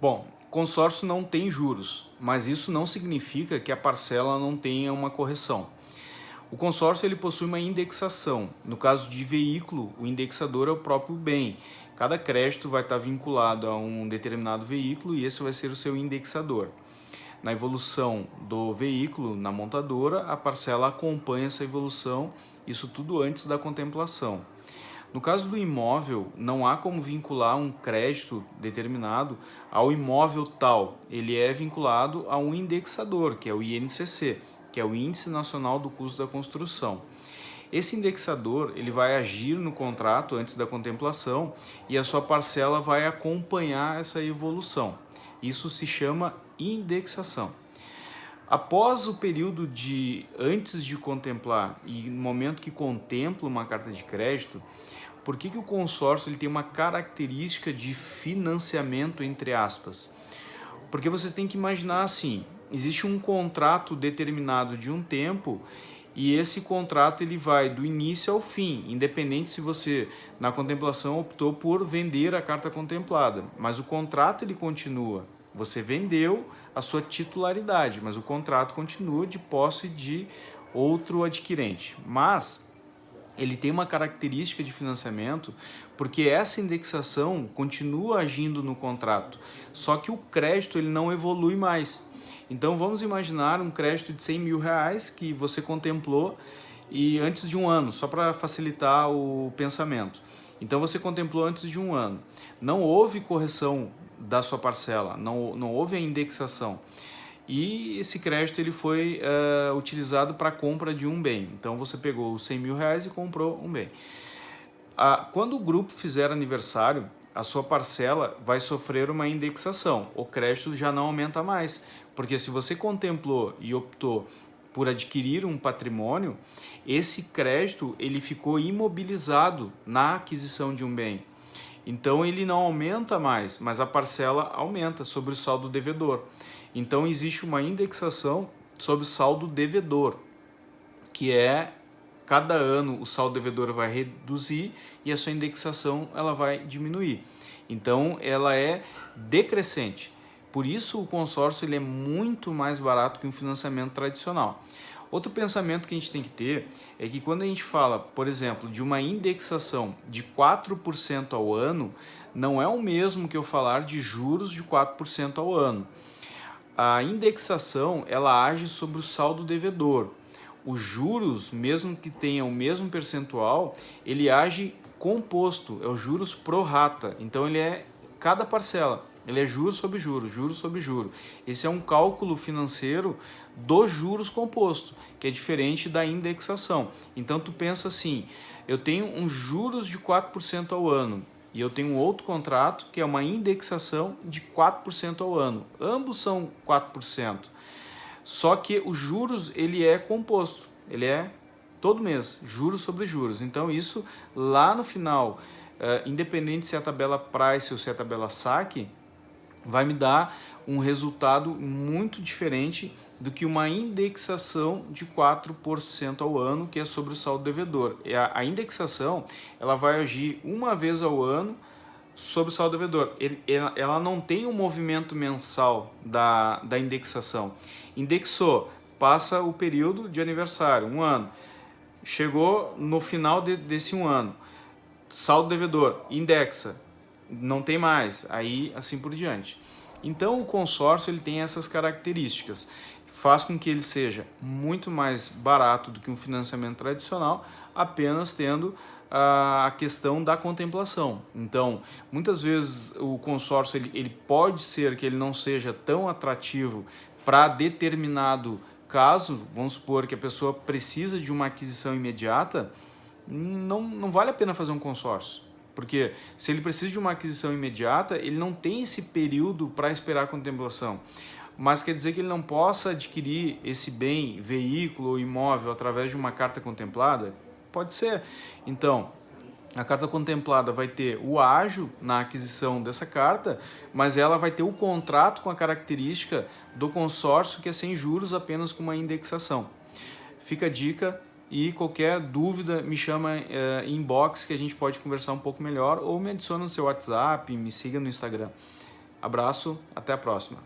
Bom, consórcio não tem juros, mas isso não significa que a parcela não tenha uma correção. O consórcio ele possui uma indexação. No caso de veículo, o indexador é o próprio bem. Cada crédito vai estar vinculado a um determinado veículo e esse vai ser o seu indexador. Na evolução do veículo, na montadora, a parcela acompanha essa evolução, isso tudo antes da contemplação. No caso do imóvel, não há como vincular um crédito determinado ao imóvel tal. Ele é vinculado a um indexador, que é o INCC, que é o Índice Nacional do Custo da Construção. Esse indexador ele vai agir no contrato antes da contemplação e a sua parcela vai acompanhar essa evolução. Isso se chama indexação. Após o período de antes de contemplar e no momento que contempla uma carta de crédito, por que o consórcio ele tem uma característica de financiamento entre aspas? Porque você tem que imaginar assim, existe um contrato determinado de um tempo e esse contrato ele vai do início ao fim, independente se você na contemplação optou por vender a carta contemplada, mas o contrato ele continua. Você vendeu a sua titularidade, mas o contrato continua de posse de outro adquirente. Mas ele tem uma característica de financiamento porque essa indexação continua agindo no contrato, só que o crédito ele não evolui mais. Então vamos imaginar um crédito de 100 mil reais que você contemplou e antes de um ano, só para facilitar o pensamento. Então você contemplou antes de um ano, não houve correção da sua parcela, não houve a indexação. E esse crédito ele foi utilizado para a compra de um bem. Então você pegou os 100 mil reais e comprou um bem. Quando o grupo fizer aniversário, a sua parcela vai sofrer uma indexação. O crédito já não aumenta mais, porque se você contemplou e optou por adquirir um patrimônio, esse crédito ele ficou imobilizado na aquisição de um bem. Então ele não aumenta mais, mas a parcela aumenta sobre o saldo devedor. Então existe uma indexação sobre o saldo devedor, que é cada ano o saldo devedor vai reduzir e a sua indexação ela vai diminuir. Então ela é decrescente. Por isso o consórcio ele é muito mais barato que um financiamento tradicional. Outro pensamento que a gente tem que ter é que quando a gente fala, por exemplo, de uma indexação de 4% ao ano, não é o mesmo que eu falar de juros de 4% ao ano. A indexação ela age sobre o saldo devedor. Os juros, mesmo que tenha o mesmo percentual, ele age composto, é o juros pro rata. Então ele é cada parcela, ele é juros sobre juros, juros sobre juros. Esse é um cálculo financeiro dos juros composto, que é diferente da indexação. Então tu pensa assim, eu tenho uns juros de 4% ao ano e eu tenho um outro contrato que é uma indexação de 4% ao ano. Ambos são 4%. Só que os juros ele é composto, ele é todo mês, juros sobre juros. Então isso lá no final, independente se é a tabela price ou se é a tabela saque, vai me dar um resultado muito diferente do que uma indexação de 4% ao ano, que é sobre o saldo devedor. A indexação ela vai agir uma vez ao ano sobre o saldo devedor. Ela não tem um movimento mensal da indexação. Indexou, passa o período de aniversário, um ano. Chegou no final desse um ano. Saldo devedor, indexa, não tem mais, aí assim por diante. Então o consórcio ele tem essas características, faz com que ele seja muito mais barato do que um financiamento tradicional, apenas tendo a questão da contemplação. Então, muitas vezes o consórcio ele pode ser que ele não seja tão atrativo para determinado caso, vamos supor que a pessoa precisa de uma aquisição imediata, não vale a pena fazer um consórcio. Porque se ele precisa de uma aquisição imediata, ele não tem esse período para esperar a contemplação. Mas quer dizer que ele não possa adquirir esse bem, veículo ou imóvel através de uma carta contemplada? Pode ser. Então, a carta contemplada vai ter o ágio na aquisição dessa carta, mas ela vai ter o contrato com a característica do consórcio que é sem juros, apenas com uma indexação. Fica a dica. E qualquer dúvida me chama em inbox que a gente pode conversar um pouco melhor ou me adiciona no seu WhatsApp, me siga no Instagram. Abraço, até a próxima.